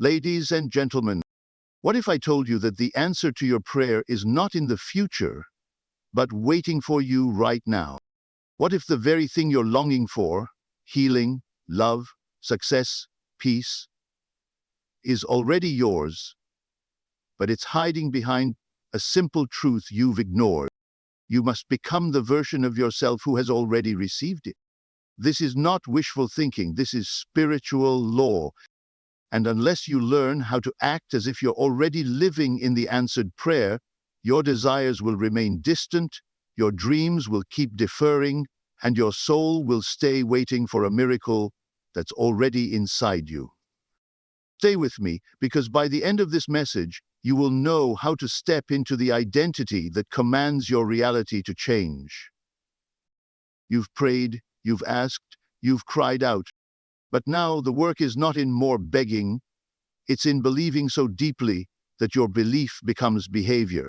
Ladies and gentlemen, what if I told you that the answer to your prayer is not in the future, but waiting for you right now? What if the very thing you're longing for, healing, love, success, peace, is already yours, but it's hiding behind a simple truth you've ignored? You must become the version of yourself who has already received it. This is not wishful thinking, this is spiritual law. And unless you learn how to act as if you're already living in the answered prayer, your desires will remain distant, your dreams will keep deferring, and your soul will stay waiting for a miracle that's already inside you. Stay with me, because by the end of this message, you will know how to step into the identity that commands your reality to change. You've prayed, you've asked, you've cried out. But now the work is not in more begging, it's in believing so deeply that your belief becomes behavior.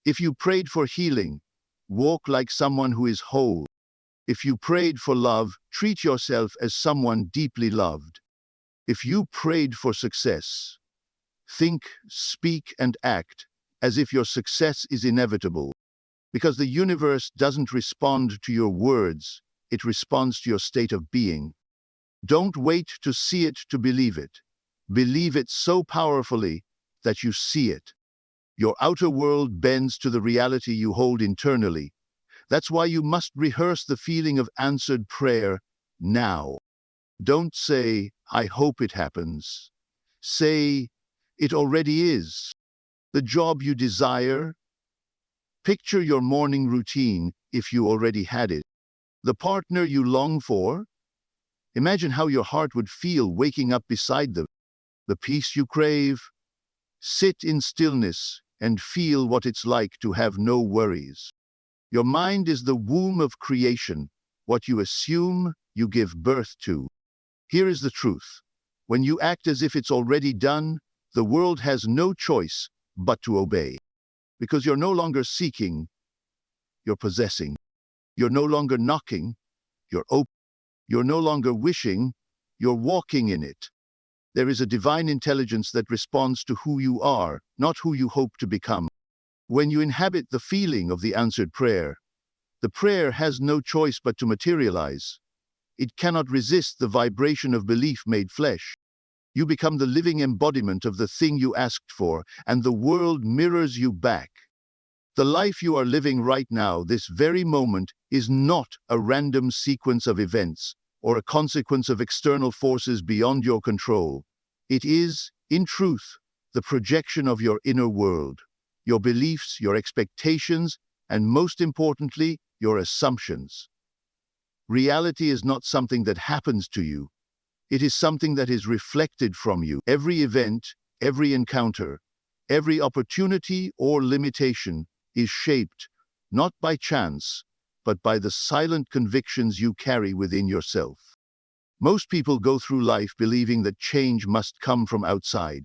If you prayed for healing, walk like someone who is whole. If you prayed for love, treat yourself as someone deeply loved. If you prayed for success, think, speak, and act as if your success is inevitable. Because the universe doesn't respond to your words, it responds to your state of being. Don't wait to see it to believe it. Believe it so powerfully that you see it. Your outer world bends to the reality you hold internally. That's why you must rehearse the feeling of answered prayer now. Don't say, "I hope it happens." Say, "It already is." The job you desire. Picture your morning routine if you already had it. The partner you long for. Imagine how your heart would feel waking up beside them. The peace you crave. Sit in stillness and feel what it's like to have no worries. Your mind is the womb of creation. What you assume, you give birth to. Here is the truth. When you act as if it's already done, the world has no choice but to obey. Because you're no longer seeking, you're possessing. You're no longer knocking, you're open. You're no longer wishing, you're walking in it. There is a divine intelligence that responds to who you are, not who you hope to become. When you inhabit the feeling of the answered prayer, the prayer has no choice but to materialize. It cannot resist the vibration of belief made flesh. You become the living embodiment of the thing you asked for, and the world mirrors you back. The life you are living right now, this very moment, is not a random sequence of events or a consequence of external forces beyond your control. It is, in truth, the projection of your inner world, your beliefs, your expectations, and most importantly, your assumptions. Reality is not something that happens to you. It is something that is reflected from you. Every event, every encounter, every opportunity or limitation is shaped not by chance, but by the silent convictions you carry within yourself. Most people go through life believing that change must come from outside.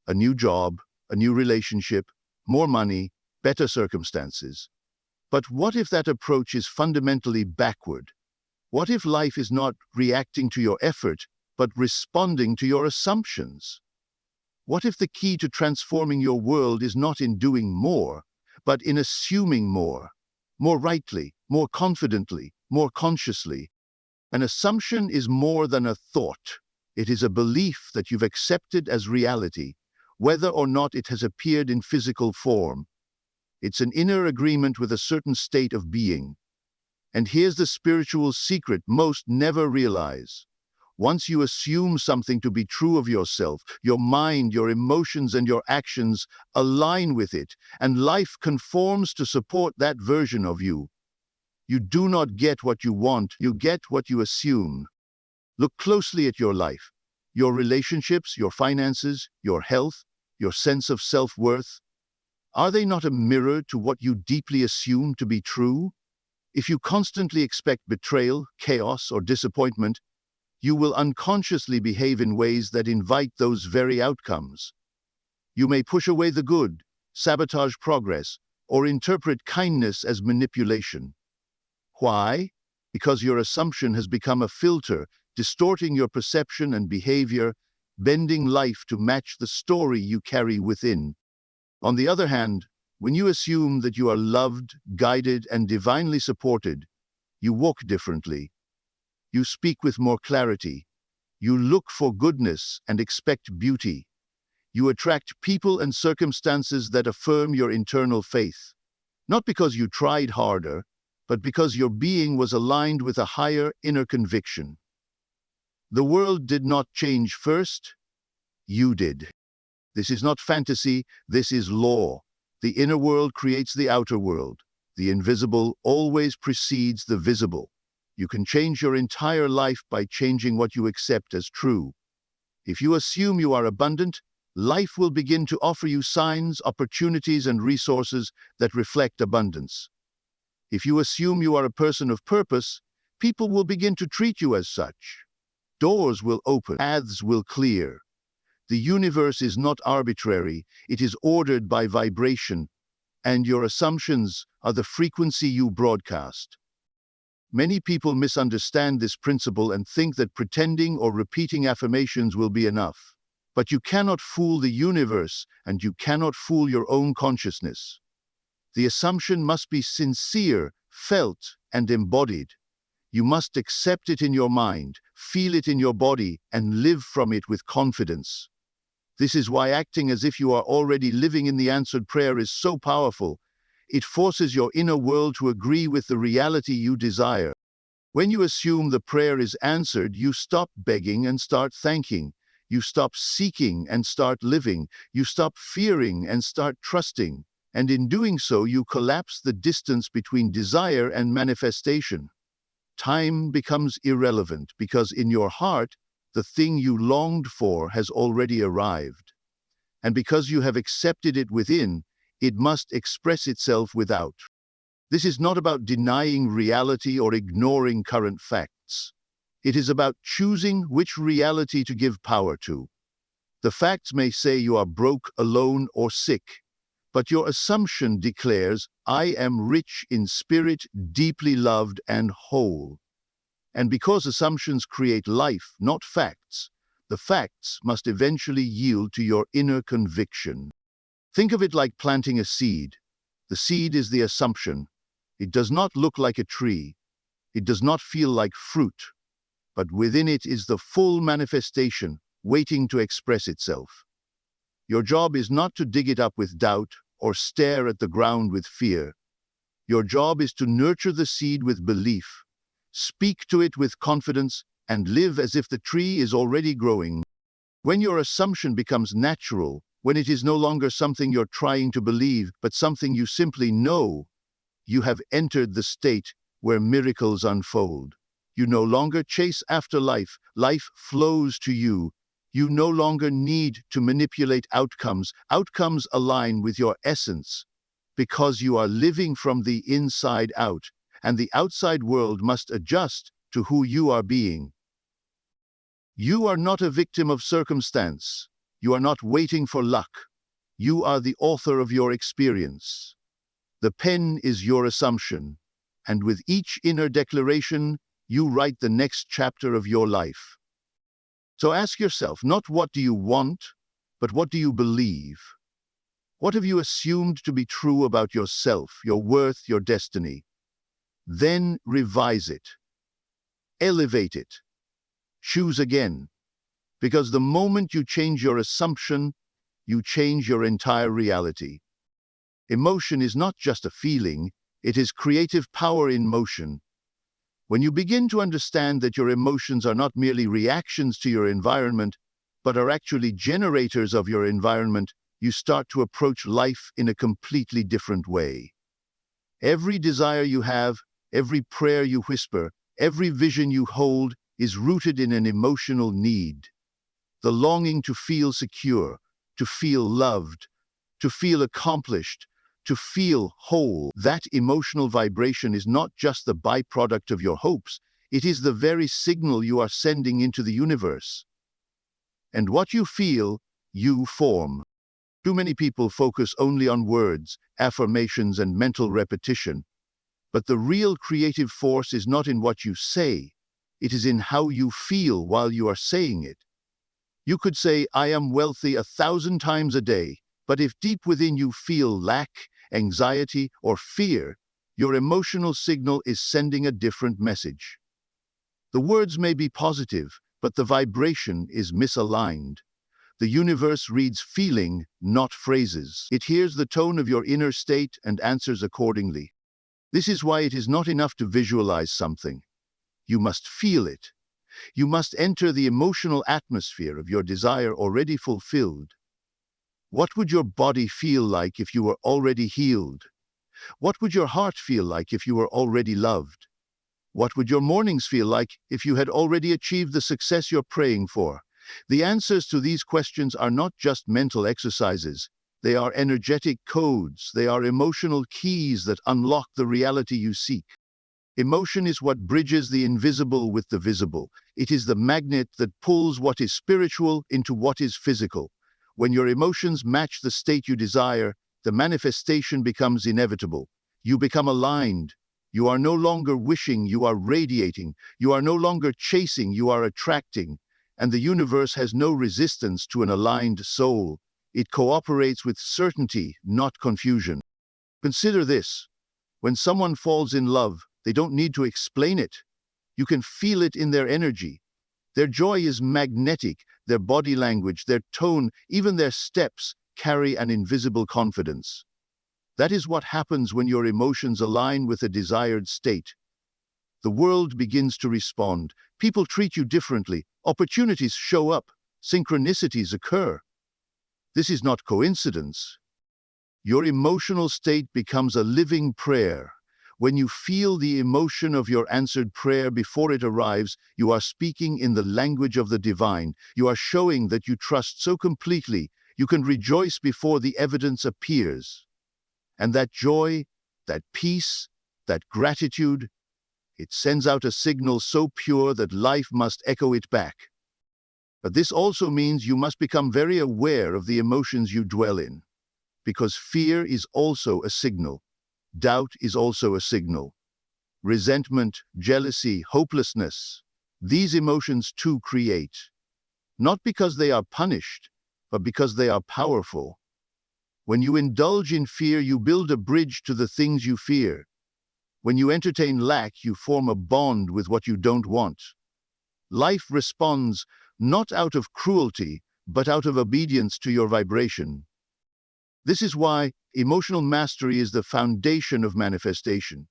A new job, a new relationship, more money, better circumstances. But what if that approach is fundamentally backward? What if life is not reacting to your effort, but responding to your assumptions? What if the key to transforming your world is not in doing more, but in assuming more rightly, more confidently, more consciously? An assumption is more than a thought. It is a belief that you've accepted as reality, whether or not it has appeared in physical form. It's an inner agreement with a certain state of being. And here's the spiritual secret most never realize. Once you assume something to be true of yourself, your mind, your emotions, and your actions align with it, and life conforms to support that version of you. You do not get what you want, you get what you assume. Look closely at your life, your relationships, your finances, your health, your sense of self-worth. Are they not a mirror to what you deeply assume to be true? If you constantly expect betrayal, chaos, or disappointment, you will unconsciously behave in ways that invite those very outcomes. You may push away the good, sabotage progress, or interpret kindness as manipulation. Why? Because your assumption has become a filter, distorting your perception and behavior bending life to match the story you carry within. On the other hand, when you assume that you are loved, guided, and divinely supported, you walk differently. You speak with more clarity. You look for goodness and expect beauty. You attract people and circumstances that affirm your internal faith, not because you tried harder, but because your being was aligned with a higher inner conviction. The world did not change first, you did. This is not fantasy, this is law. The inner world creates the outer world. The invisible always precedes the visible. You can change your entire life by changing what you accept as true. If you assume you are abundant, life will begin to offer you signs, opportunities, and resources that reflect abundance. If you assume you are a person of purpose, people will begin to treat you as such. Doors will open, paths will clear. The universe is not arbitrary, it is ordered by vibration, and your assumptions are the frequency you broadcast. Many people misunderstand this principle and think that pretending or repeating affirmations will be enough. But you cannot fool the universe, and you cannot fool your own consciousness. The assumption must be sincere, felt, and embodied. You must accept it in your mind, feel it in your body, and live from it with confidence. This is why acting as if you are already living in the answered prayer is so powerful. It forces your inner world to agree with the reality you desire. When you assume the prayer is answered, you stop begging and start thanking. You stop seeking and start living. You stop fearing and start trusting. And in doing so, you collapse the distance between desire and manifestation. Time becomes irrelevant because in your heart, the thing you longed for has already arrived. And because you have accepted it within, it must express itself without. This is not about denying reality or ignoring current facts. It is about choosing which reality to give power to. The facts may say you are broke, alone, or sick, but your assumption declares, I am rich in spirit, deeply loved, and whole. And because assumptions create life, not facts, the facts must eventually yield to your inner conviction. Think of it like planting a seed. The seed is the assumption. It does not look like a tree. It does not feel like fruit. But within it is the full manifestation, waiting to express itself. Your job is not to dig it up with doubt or stare at the ground with fear. Your job is to nurture the seed with belief, speak to it with confidence, and live as if the tree is already growing. When your assumption becomes natural, when it is no longer something you're trying to believe, but something you simply know, you have entered the state where miracles unfold. You no longer chase after life. Life flows to you. You no longer need to manipulate outcomes. Outcomes align with your essence because you are living from the inside out, and the outside world must adjust to who you are being. You are not a victim of circumstance. You are not waiting for luck. You are the author of your experience. The pen is your assumption, and with each inner declaration, you write the next chapter of your life. So ask yourself, not what do you want, but what do you believe? What have you assumed to be true about yourself, your worth, your destiny? Then revise it. Elevate it. Choose again. Because the moment you change your assumption, you change your entire reality. Emotion is not just a feeling, it is creative power in motion. When you begin to understand that your emotions are not merely reactions to your environment, but are actually generators of your environment, you start to approach life in a completely different way. Every desire you have, every prayer you whisper, every vision you hold is rooted in an emotional need. The longing to feel secure, to feel loved, to feel accomplished, to feel whole. That emotional vibration is not just the byproduct of your hopes, it is the very signal you are sending into the universe. And what you feel, you form. Too many people focus only on words, affirmations, and mental repetition. But the real creative force is not in what you say, it is in how you feel while you are saying it. You could say, I am wealthy 1,000 times a day, but if deep within you feel lack, anxiety, or fear, your emotional signal is sending a different message. The words may be positive, but the vibration is misaligned. The universe reads feeling, not phrases. It hears the tone of your inner state and answers accordingly. This is why it is not enough to visualize something. You must feel it. You must enter the emotional atmosphere of your desire already fulfilled. What would your body feel like if you were already healed? What would your heart feel like if you were already loved? What would your mornings feel like if you had already achieved the success you're praying for? The answers to these questions are not just mental exercises. They are energetic codes. They are emotional keys that unlock the reality you seek. Emotion is what bridges the invisible with the visible. It is the magnet that pulls what is spiritual into what is physical. When your emotions match the state you desire, the manifestation becomes inevitable. You become aligned. You are no longer wishing, you are radiating. You are no longer chasing, you are attracting. And the universe has no resistance to an aligned soul. It cooperates with certainty, not confusion. Consider this. When someone falls in love, they don't need to explain it. You can feel it in their energy. Their joy is magnetic. Their body language, their tone, even their steps carry an invisible confidence. That is what happens when your emotions align with a desired state. The world begins to respond. People treat you differently. Opportunities show up. Synchronicities occur. This is not coincidence. Your emotional state becomes a living prayer. When you feel the emotion of your answered prayer before it arrives, you are speaking in the language of the divine. You are showing that you trust so completely, you can rejoice before the evidence appears. And that joy, that peace, that gratitude, it sends out a signal so pure that life must echo it back. But this also means you must become very aware of the emotions you dwell in. Because fear is also a signal. Doubt is also a signal. Resentment, jealousy, hopelessness. These emotions too create. Not because they are punished, but because they are powerful. When you indulge in fear, you build a bridge to the things you fear. When you entertain lack, you form a bond with what you don't want. Life responds not out of cruelty, but out of obedience to your vibration. This is why emotional mastery is the foundation of manifestation.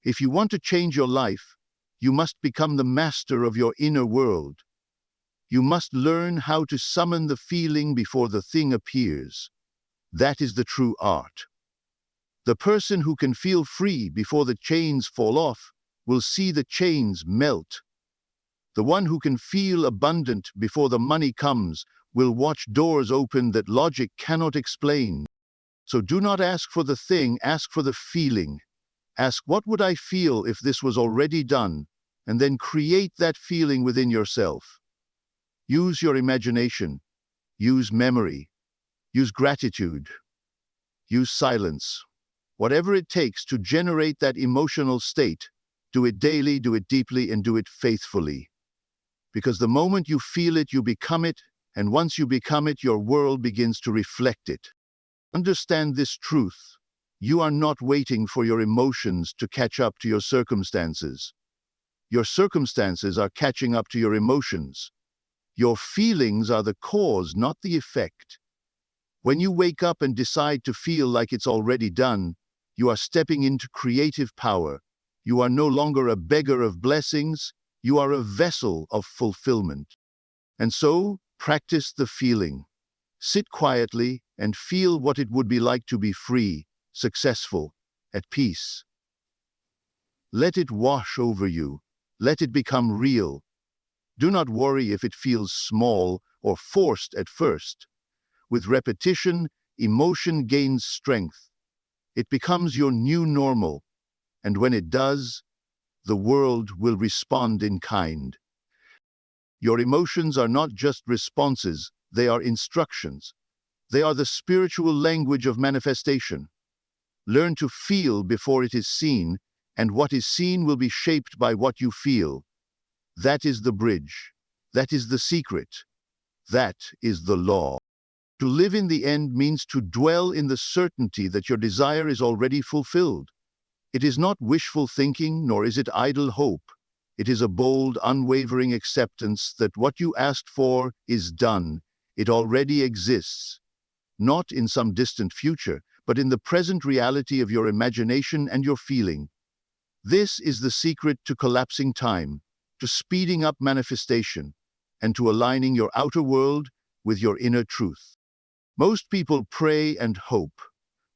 If you want to change your life, you must become the master of your inner world. You must learn how to summon the feeling before the thing appears. That is the true art. The person who can feel free before the chains fall off will see the chains melt. The one who can feel abundant before the money comes will watch doors open that logic cannot explain. So do not ask for the thing, ask for the feeling. Ask, what would I feel if this was already done? And then create that feeling within yourself. Use your imagination. Use memory. Use gratitude. Use silence. Whatever it takes to generate that emotional state, do it daily, do it deeply, and do it faithfully. Because the moment you feel it, you become it, and once you become it, your world begins to reflect it. Understand this truth. You are not waiting for your emotions to catch up to your circumstances. Your circumstances are catching up to your emotions. Your feelings are the cause, not the effect. When you wake up and decide to feel like it's already done, you are stepping into creative power. You are no longer a beggar of blessings, you are a vessel of fulfillment. And so, practice the feeling. Sit quietly and feel what it would be like to be free, successful, at peace. Let it wash over you. Let it become real. Do not worry if it feels small or forced at first. With repetition, emotion gains strength. It becomes your new normal. And when it does, the world will respond in kind. Your emotions are not just responses, they are instructions. They are the spiritual language of manifestation. Learn to feel before it is seen, and what is seen will be shaped by what you feel. That is the bridge. That is the secret. That is the law. To live in the end means to dwell in the certainty that your desire is already fulfilled. It is not wishful thinking, nor is it idle hope. It is a bold, unwavering acceptance that what you asked for is done. It already exists, not in some distant future, but in the present reality of your imagination and your feeling. This is the secret to collapsing time, to speeding up manifestation, and to aligning your outer world with your inner truth. Most people pray and hope,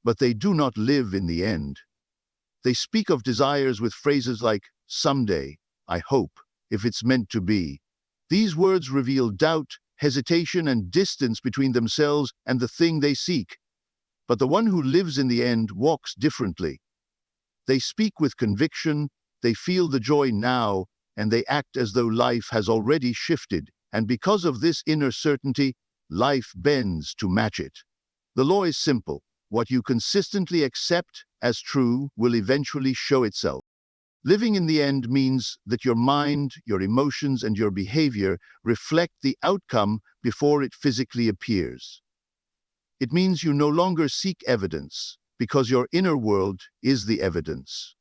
but they do not live in the end. They speak of desires with phrases like, someday, I hope, if it's meant to be. These words reveal doubt, hesitation, and distance between themselves and the thing they seek. But the one who lives in the end walks differently. They speak with conviction, they feel the joy now, and they act as though life has already shifted. And because of this inner certainty, life bends to match it. The law is simple. What you consistently accept as true will eventually show itself. Living in the end means that your mind, your emotions, and your behavior reflect the outcome before it physically appears. It means you no longer seek evidence, because your inner world is the evidence.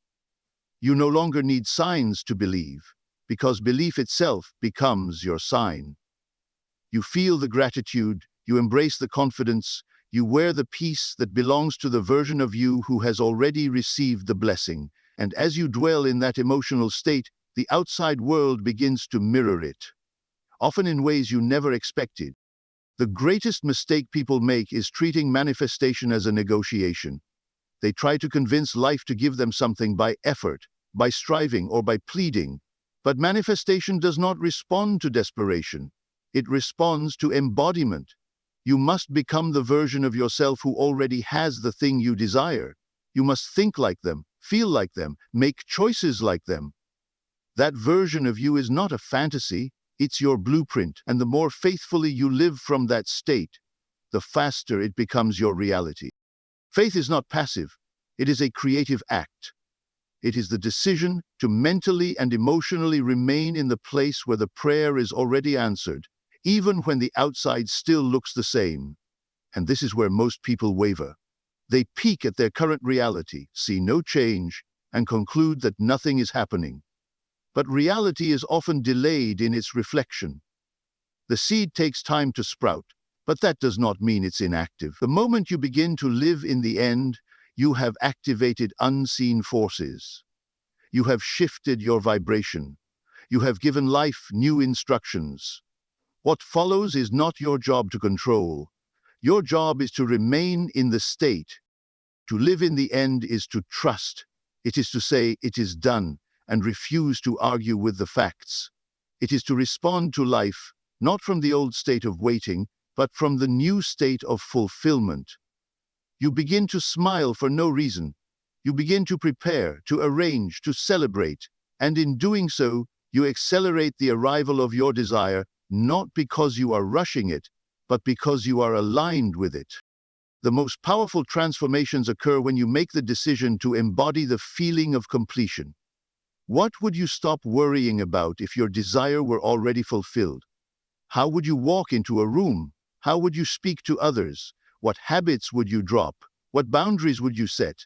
You no longer need signs to believe, because belief itself becomes your sign. You feel the gratitude, you embrace the confidence, you wear the peace that belongs to the version of you who has already received the blessing. And as you dwell in that emotional state, the outside world begins to mirror it, often in ways you never expected. The greatest mistake people make is treating manifestation as a negotiation. They try to convince life to give them something by effort, by striving, or by pleading. But manifestation does not respond to desperation. It responds to embodiment. You must become the version of yourself who already has the thing you desire. You must think like them, feel like them, make choices like them. That version of you is not a fantasy, it's your blueprint, and the more faithfully you live from that state, the faster it becomes your reality. Faith is not passive, it is a creative act. It is the decision to mentally and emotionally remain in the place where the prayer is already answered, even when the outside still looks the same. And this is where most people waver. They peek at their current reality, see no change, and conclude that nothing is happening. But reality is often delayed in its reflection. The seed takes time to sprout, but that does not mean it's inactive. The moment you begin to live in the end, you have activated unseen forces. You have shifted your vibration. You have given life new instructions. What follows is not your job to control. Your job is to remain in the state. To live in the end is to trust. It is to say, it is done, and refuse to argue with the facts. It is to respond to life, not from the old state of waiting, but from the new state of fulfillment. You begin to smile for no reason. You begin to prepare, to arrange, to celebrate, and in doing so, you accelerate the arrival of your desire, not because you are rushing it, but because you are aligned with it. The most powerful transformations occur when you make the decision to embody the feeling of completion. What would you stop worrying about if your desire were already fulfilled? How would you walk into a room? How would you speak to others? What habits would you drop? What boundaries would you set?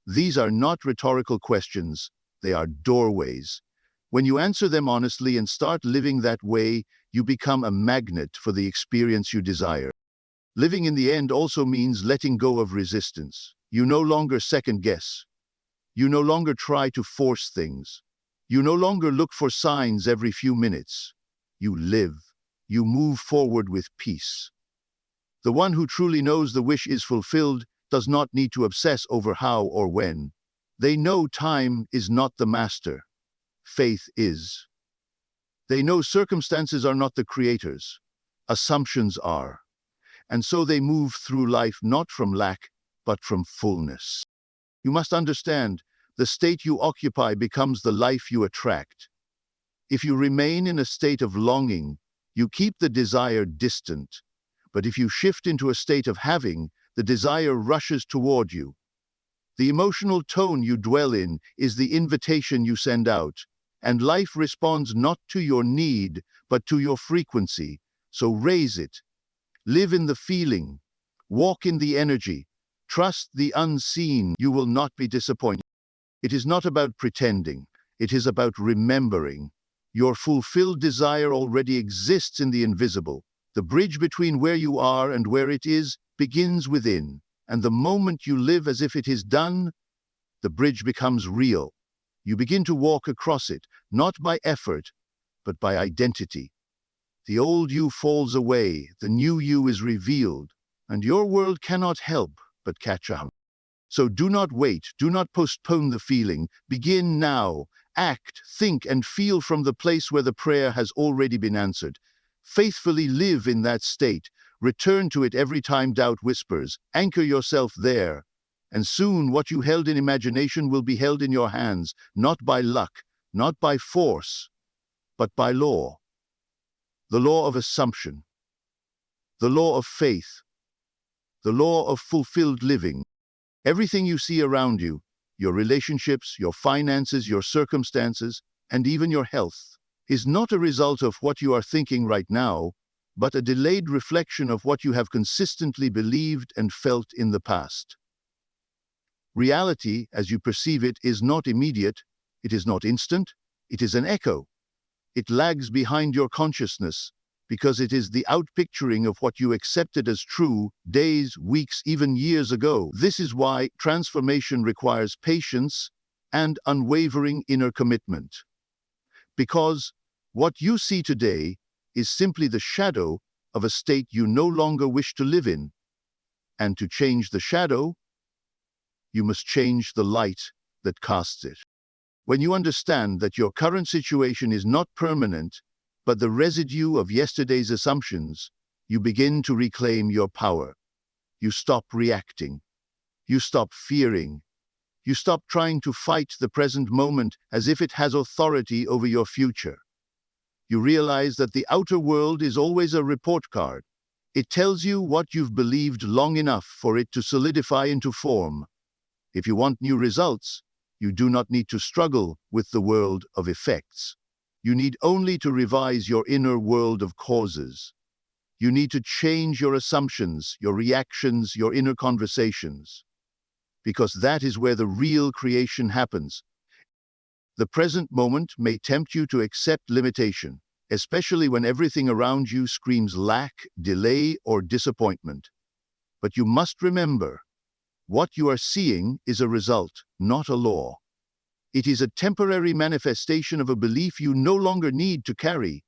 These are not rhetorical questions, they are doorways. When you answer them honestly and start living that way, you become a magnet for the experience you desire. Living in the end also means letting go of resistance. You no longer second guess. You no longer try to force things. You no longer look for signs every few minutes. You live. You move forward with peace. The one who truly knows the wish is fulfilled does not need to obsess over how or when. They know time is not the master. Faith is. They know circumstances are not the creators. Assumptions are. And so they move through life not from lack, but from fullness. You must understand, the state you occupy becomes the life you attract. If you remain in a state of longing, you keep the desire distant. But if you shift into a state of having, the desire rushes toward you. The emotional tone you dwell in is the invitation you send out, and life responds not to your need, but to your frequency. So raise it. Live in the feeling. Walk in the energy. Trust the unseen. You will not be disappointed. It is not about pretending. It is about remembering. Your fulfilled desire already exists in the invisible. The bridge between where you are and where it is begins within. And the moment you live as if it is done, the bridge becomes real. You begin to walk across it, not by effort, but by identity. The old you falls away, the new you is revealed, and your world cannot help but catch up. So do not wait, do not postpone the feeling. Begin now. Act, think, and feel from the place where the prayer has already been answered. Faithfully live in that state. Return to it every time doubt whispers. Anchor yourself there. And soon what you held in imagination will be held in your hands, not by luck, not by force, but by law. The law of assumption, the law of faith, the law of fulfilled living. Everything you see around you, your relationships, your finances, your circumstances, and even your health, is not a result of what you are thinking right now, but a delayed reflection of what you have consistently believed and felt in the past. Reality, as you perceive it, is not immediate, it is not instant, it is an echo. It lags behind your consciousness, because it is the outpicturing of what you accepted as true days, weeks, even years ago. This is why transformation requires patience and unwavering inner commitment. Because what you see today is simply the shadow of a state you no longer wish to live in. And to change the shadow, you must change the light that casts it. When you understand that your current situation is not permanent, but the residue of yesterday's assumptions, you begin to reclaim your power. You stop reacting. You stop fearing. You stop trying to fight the present moment as if it has authority over your future. You realize that the outer world is always a report card. It tells you what you've believed long enough for it to solidify into form. If you want new results, you do not need to struggle with the world of effects. You need only to revise your inner world of causes. You need to change your assumptions, your reactions, your inner conversations. Because that is where the real creation happens. The present moment may tempt you to accept limitation, especially when everything around you screams lack, delay, or disappointment. But you must remember, what you are seeing is a result, not a law. It is a temporary manifestation of a belief you no longer need to carry.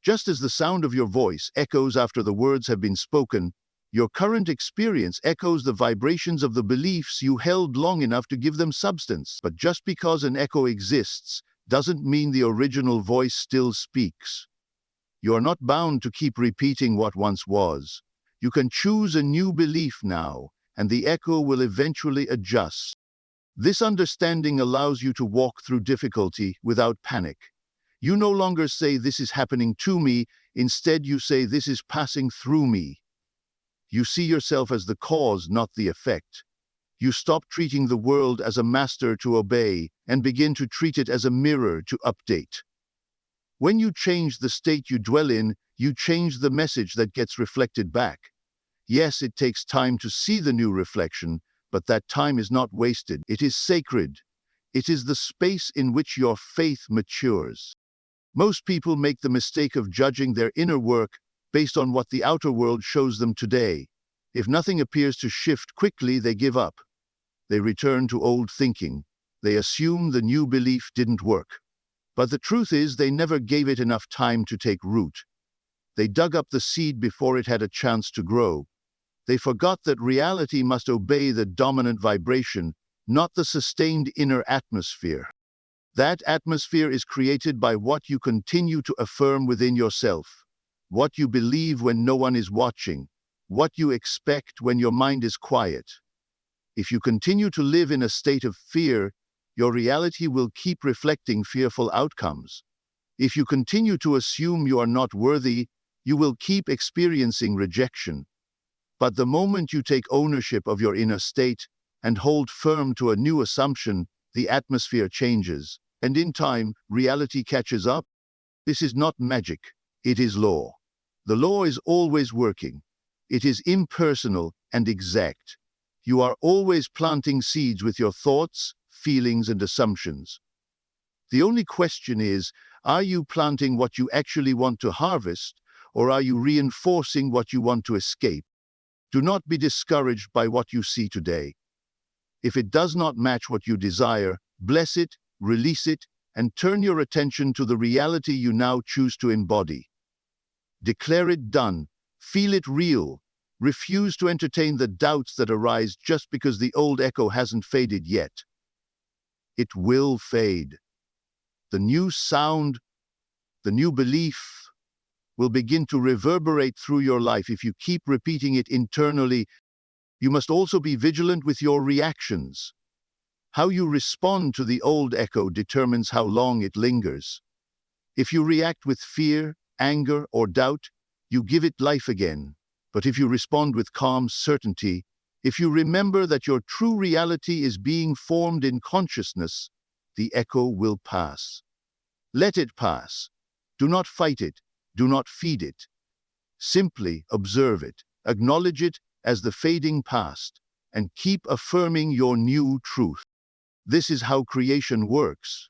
Just as the sound of your voice echoes after the words have been spoken, your current experience echoes the vibrations of the beliefs you held long enough to give them substance. But just because an echo exists doesn't mean the original voice still speaks. You are not bound to keep repeating what once was. You can choose a new belief now, and the echo will eventually adjust. This understanding allows you to walk through difficulty without panic. You no longer say, "This is happening to me," instead you say, "This is passing through me." You see yourself as the cause, not the effect. You stop treating the world as a master to obey and begin to treat it as a mirror to update. When you change the state you dwell in, you change the message that gets reflected back. Yes, it takes time to see the new reflection, but that time is not wasted. It is sacred. It is the space in which your faith matures. Most people make the mistake of judging their inner work based on what the outer world shows them today. If nothing appears to shift quickly, they give up. They return to old thinking. They assume the new belief didn't work. But the truth is, they never gave it enough time to take root. They dug up the seed before it had a chance to grow. They forgot that reality must obey the dominant vibration, not the sustained inner atmosphere. That atmosphere is created by what you continue to affirm within yourself, what you believe when no one is watching, what you expect when your mind is quiet. If you continue to live in a state of fear, your reality will keep reflecting fearful outcomes. If you continue to assume you are not worthy, you will keep experiencing rejection. But the moment you take ownership of your inner state and hold firm to a new assumption, the atmosphere changes, and in time, reality catches up. This is not magic, it is law. The law is always working. It is impersonal and exact. You are always planting seeds with your thoughts, feelings, and assumptions. The only question is, are you planting what you actually want to harvest, or are you reinforcing what you want to escape? Do not be discouraged by what you see today. If it does not match what you desire, bless it, release it, and turn your attention to the reality you now choose to embody. Declare it done. Feel it real. Refuse to entertain the doubts that arise just because the old echo hasn't faded yet. It will fade. The new sound, the new belief, will begin to reverberate through your life if you keep repeating it internally. You must also be vigilant with your reactions. How you respond to the old echo determines how long it lingers. If you react with fear, anger, or doubt, you give it life again. But if you respond with calm certainty, if you remember that your true reality is being formed in consciousness, the echo will pass. Let it pass. Do not fight it. Do not feed it. Simply observe it. Acknowledge it as the fading past, and keep affirming your new truth. This is how creation works.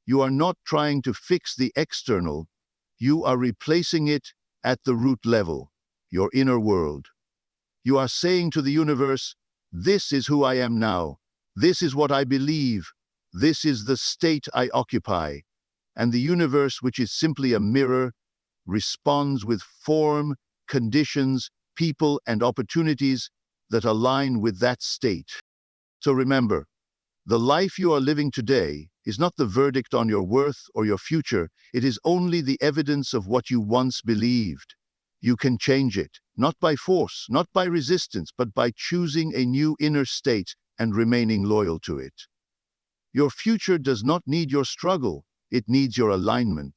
You are not trying to fix the external. You are replacing it at the root level, your inner world. You are saying to the universe, this is who I am now. This is what I believe. This is the state I occupy. And the universe, which is simply a mirror, responds with form, conditions, people, and opportunities that align with that state. So remember, the life you are living today is not the verdict on your worth or your future. It is only the evidence of what you once believed. You can change it, not by force, not by resistance, but by choosing a new inner state and remaining loyal to it. Your future does not need your struggle. It needs your alignment.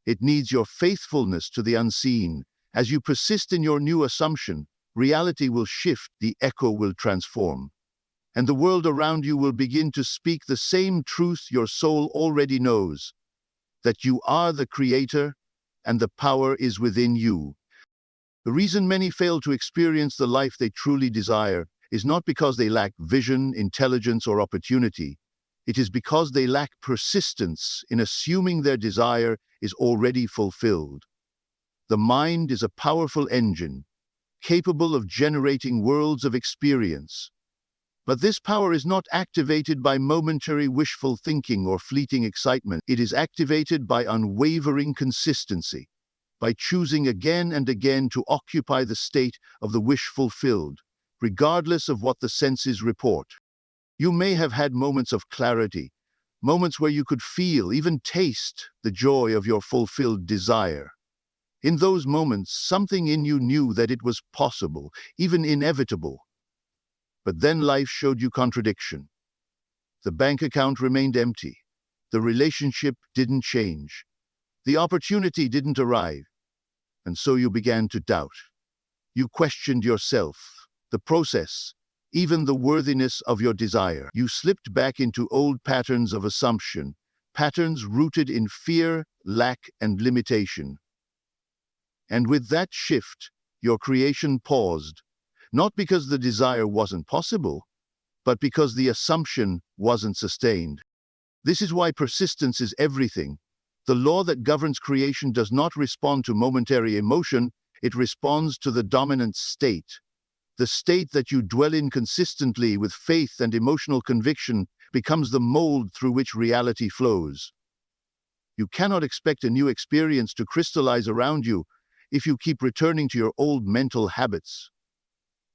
It needs your faithfulness to the unseen. As you persist in your new assumption, reality will shift, the echo will transform. And the world around you will begin to speak the same truth your soul already knows, that you are the creator and the power is within you. The reason many fail to experience the life they truly desire is not because they lack vision, intelligence, or opportunity. It is because they lack persistence in assuming their desire is already fulfilled. The mind is a powerful engine, capable of generating worlds of experience. But this power is not activated by momentary wishful thinking or fleeting excitement. It is activated by unwavering consistency, by choosing again and again to occupy the state of the wish fulfilled, regardless of what the senses report. You may have had moments of clarity, moments where you could feel, even taste, the joy of your fulfilled desire. In those moments, something in you knew that it was possible, even inevitable. But then life showed you contradiction. The bank account remained empty. The relationship didn't change. The opportunity didn't arrive. And so you began to doubt. You questioned yourself, the process, even the worthiness of your desire. You slipped back into old patterns of assumption, patterns rooted in fear, lack, and limitation. And with that shift, your creation paused, not because the desire wasn't possible, but because the assumption wasn't sustained. This is why persistence is everything. The law that governs creation does not respond to momentary emotion, it responds to the dominant state. The state that you dwell in consistently with faith and emotional conviction becomes the mold through which reality flows. You cannot expect a new experience to crystallize around you if you keep returning to your old mental habits.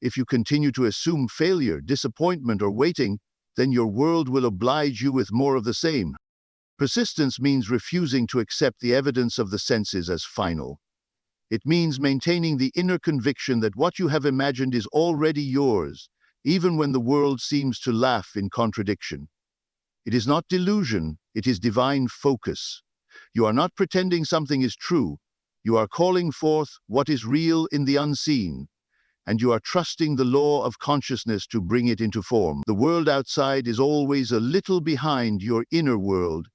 If you continue to assume failure, disappointment, or waiting, then your world will oblige you with more of the same. Persistence means refusing to accept the evidence of the senses as final. It means maintaining the inner conviction that what you have imagined is already yours, even when the world seems to laugh in contradiction. It is not delusion, it is divine focus. You are not pretending something is true. You are calling forth what is real in the unseen, and you are trusting the law of consciousness to bring it into form. The world outside is always a little behind your inner world.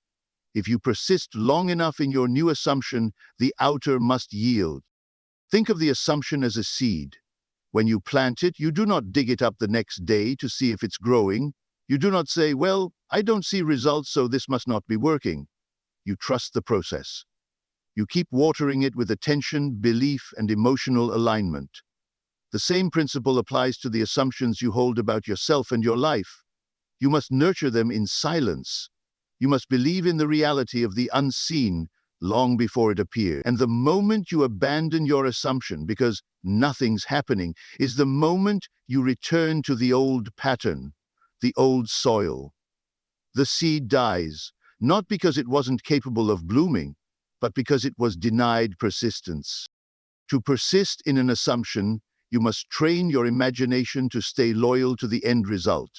If you persist long enough in your new assumption, the outer must yield. Think of the assumption as a seed. When you plant it, you do not dig it up the next day to see if it's growing. You do not say, well, I don't see results, so this must not be working. You trust the process. You keep watering it with attention, belief, and emotional alignment. The same principle applies to the assumptions you hold about yourself and your life. You must nurture them in silence. You must believe in the reality of the unseen long before it appears. And the moment you abandon your assumption because nothing's happening is the moment you return to the old pattern, the old soil. The seed dies, not because it wasn't capable of blooming, but because it was denied persistence. To persist in an assumption, you must train your imagination to stay loyal to the end result.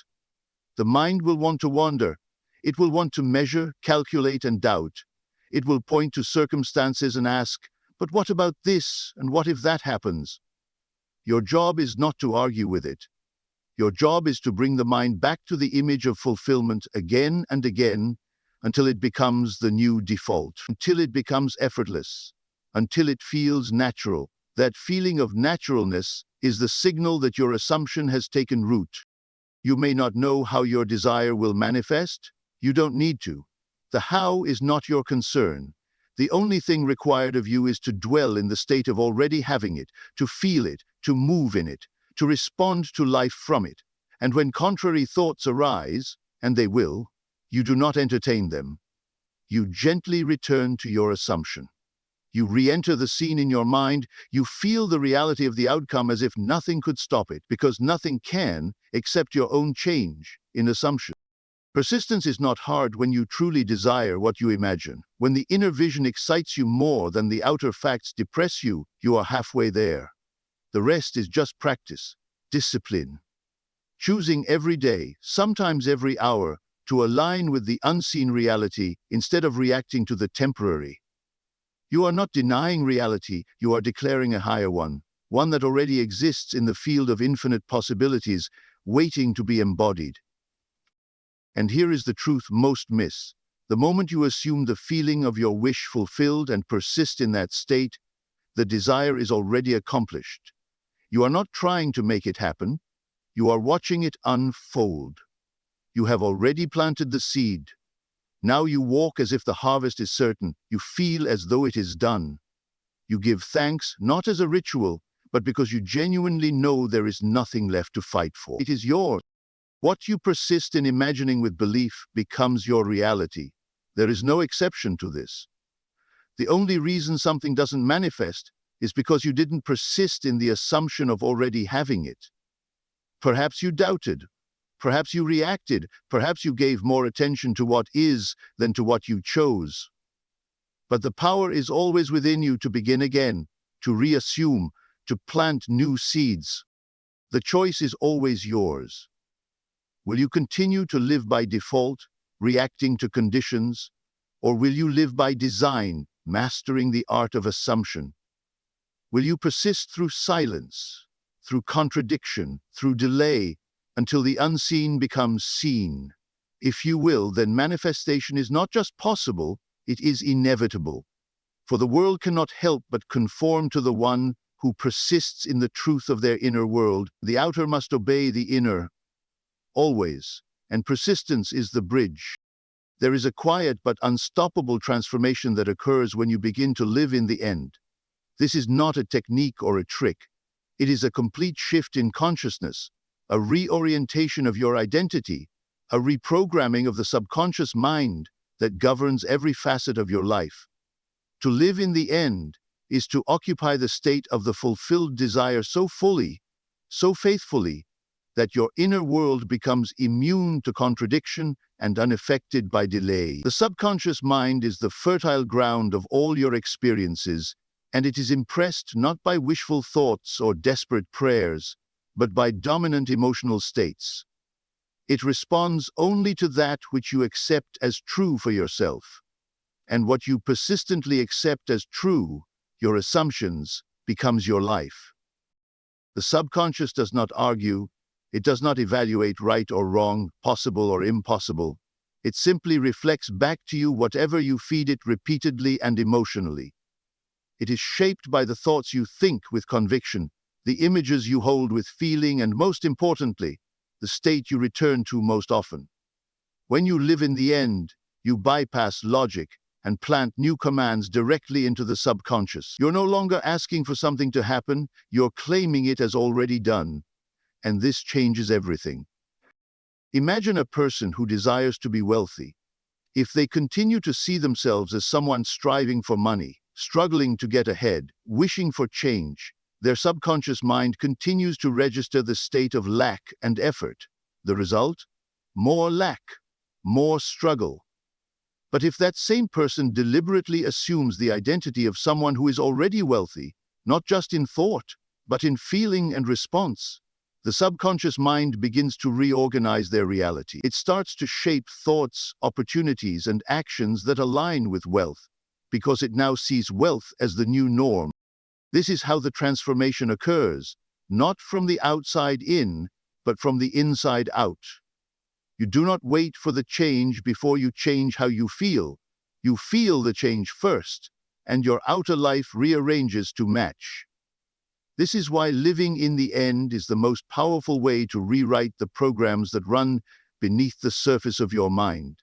The mind will want to wander. It will want to measure, calculate, and doubt. It will point to circumstances and ask, but what about this, and what if that happens? Your job is not to argue with it. Your job is to bring the mind back to the image of fulfillment again and again until it becomes the new default, until it becomes effortless, until it feels natural. That feeling of naturalness is the signal that your assumption has taken root. You may not know how your desire will manifest. You don't need to. The how is not your concern. The only thing required of you is to dwell in the state of already having it, to feel it, to move in it, to respond to life from it. And when contrary thoughts arise, and they will, you do not entertain them. You gently return to your assumption. You re-enter the scene in your mind. You feel the reality of the outcome as if nothing could stop it, because nothing can except your own change in assumption. Persistence is not hard when you truly desire what you imagine. When the inner vision excites you more than the outer facts depress you, you are halfway there. The rest is just practice, discipline. Choosing every day, sometimes every hour, to align with the unseen reality instead of reacting to the temporary. You are not denying reality, you are declaring a higher one that already exists in the field of infinite possibilities, waiting to be embodied. And here is the truth most miss. The moment you assume the feeling of your wish fulfilled and persist in that state, the desire is already accomplished. You are not trying to make it happen, you are watching it unfold. You have already planted the seed. Now you walk as if the harvest is certain. You feel as though it is done. You give thanks, not as a ritual, but because you genuinely know there is nothing left to fight for. It is yours. What you persist in imagining with belief becomes your reality. There is no exception to this. The only reason something doesn't manifest is because you didn't persist in the assumption of already having it. Perhaps you doubted. Perhaps you reacted. Perhaps you gave more attention to what is than to what you chose. But the power is always within you to begin again, to reassume, to plant new seeds. The choice is always yours. Will you continue to live by default, reacting to conditions, or will you live by design, mastering the art of assumption? Will you persist through silence, through contradiction, through delay, until the unseen becomes seen? If you will, then manifestation is not just possible, it is inevitable. For the world cannot help but conform to the one who persists in the truth of their inner world. The outer must obey the inner, always, and persistence is the bridge. There is a quiet but unstoppable transformation that occurs when you begin to live in the end. This is not a technique or a trick. It is a complete shift in consciousness, a reorientation of your identity, a reprogramming of the subconscious mind that governs every facet of your life. To live in the end is to occupy the state of the fulfilled desire so fully, so faithfully, that your inner world becomes immune to contradiction and unaffected by delay. The subconscious mind is the fertile ground of all your experiences, and it is impressed not by wishful thoughts or desperate prayers, but by dominant emotional states. It responds only to that which you accept as true for yourself. And what you persistently accept as true, your assumptions, becomes your life. The subconscious does not argue. It does not evaluate right or wrong, possible or impossible. It simply reflects back to you whatever you feed it repeatedly and emotionally. It is shaped by the thoughts you think with conviction, the images you hold with feeling, and most importantly, the state you return to most often. When you live in the end, you bypass logic and plant new commands directly into the subconscious. You're no longer asking for something to happen, you're claiming it as already done. And this changes everything. Imagine a person who desires to be wealthy. If they continue to see themselves as someone striving for money, struggling to get ahead, wishing for change, their subconscious mind continues to register the state of lack and effort. The result? More lack, more struggle. But if that same person deliberately assumes the identity of someone who is already wealthy, not just in thought, but in feeling and response, the subconscious mind begins to reorganize their reality. It starts to shape thoughts, opportunities, and actions that align with wealth, because it now sees wealth as the new norm. This is how the transformation occurs, not from the outside in, but from the inside out. You do not wait for the change before you change how you feel. You feel the change first, and your outer life rearranges to match. This is why living in the end is the most powerful way to rewrite the programs that run beneath the surface of your mind.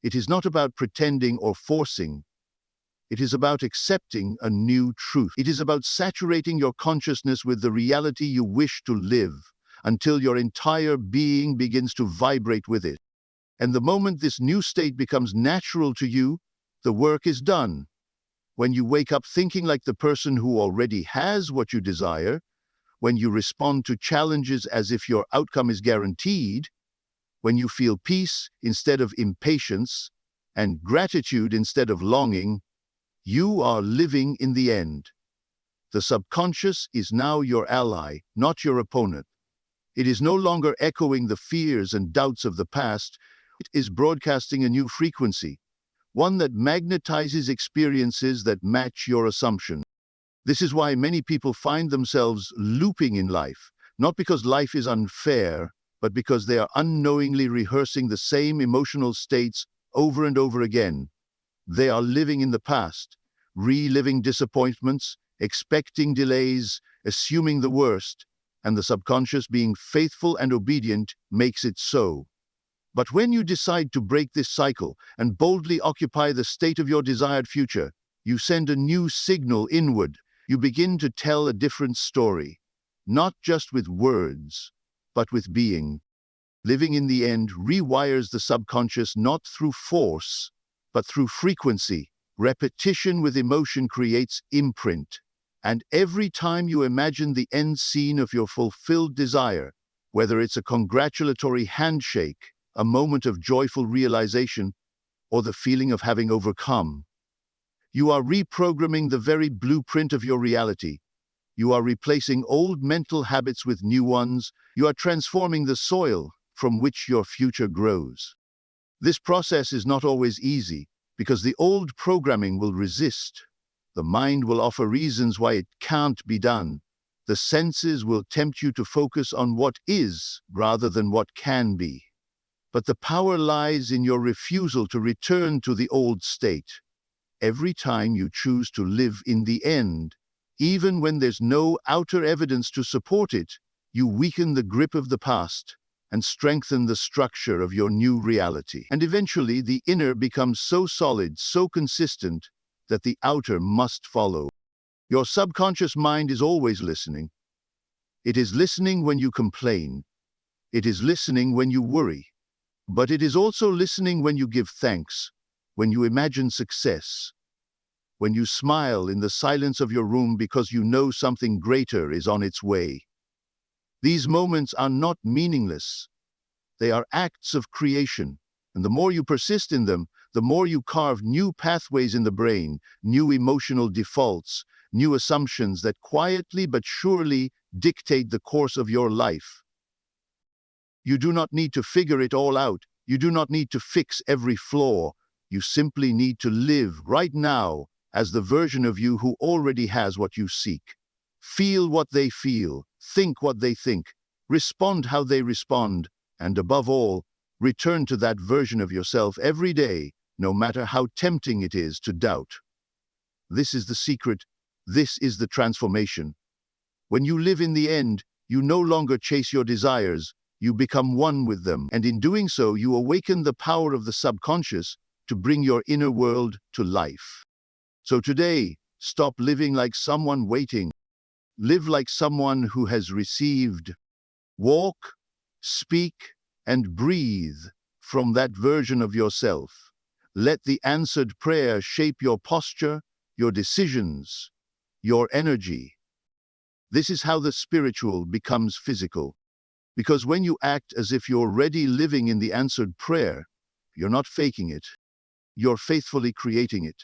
It is not about pretending or forcing. It is about accepting a new truth. It is about saturating your consciousness with the reality you wish to live, until your entire being begins to vibrate with it. And the moment this new state becomes natural to you, the work is done. When you wake up thinking like the person who already has what you desire, when you respond to challenges as if your outcome is guaranteed, when you feel peace instead of impatience, and gratitude instead of longing, you are living in the end. The subconscious is now your ally, not your opponent. It is no longer echoing the fears and doubts of the past. It is broadcasting a new frequency, one that magnetizes experiences that match your assumption. This is why many people find themselves looping in life, not because life is unfair, but because they are unknowingly rehearsing the same emotional states over and over again. They are living in the past, reliving disappointments, expecting delays, assuming the worst, and the subconscious, being faithful and obedient, makes it so. But when you decide to break this cycle and boldly occupy the state of your desired future, you send a new signal inward. You begin to tell a different story, not just with words, but with being. Living in the end rewires the subconscious not through force, but through frequency. Repetition with emotion creates imprint. And every time you imagine the end scene of your fulfilled desire, whether it's a congratulatory handshake, a moment of joyful realization, or the feeling of having overcome, you are reprogramming the very blueprint of your reality. You are replacing old mental habits with new ones. You are transforming the soil from which your future grows. This process is not always easy, because the old programming will resist. The mind will offer reasons why it can't be done. The senses will tempt you to focus on what is rather than what can be. But the power lies in your refusal to return to the old state. Every time you choose to live in the end, even when there's no outer evidence to support it, you weaken the grip of the past and strengthen the structure of your new reality. And eventually, the inner becomes so solid, so consistent, that the outer must follow. Your subconscious mind is always listening. It is listening when you complain. It is listening when you worry. But it is also listening when you give thanks, when you imagine success, when you smile in the silence of your room because you know something greater is on its way. These moments are not meaningless. They are acts of creation, and the more you persist in them, the more you carve new pathways in the brain, new emotional defaults, new assumptions that quietly but surely dictate the course of your life. You do not need to figure it all out. You do not need to fix every flaw. You simply need to live right now as the version of you who already has what you seek. Feel what they feel, think what they think, respond how they respond, and above all, return to that version of yourself every day, no matter how tempting it is to doubt. This is the secret. This is the transformation. When you live in the end, you no longer chase your desires, you become one with them. And in doing so, you awaken the power of the subconscious to bring your inner world to life. So today, stop living like someone waiting. Live like someone who has received. Walk, speak, and breathe from that version of yourself. Let the answered prayer shape your posture, your decisions, your energy. This is how the spiritual becomes physical. Because when you act as if you're already living in the answered prayer, you're not faking it. You're faithfully creating it.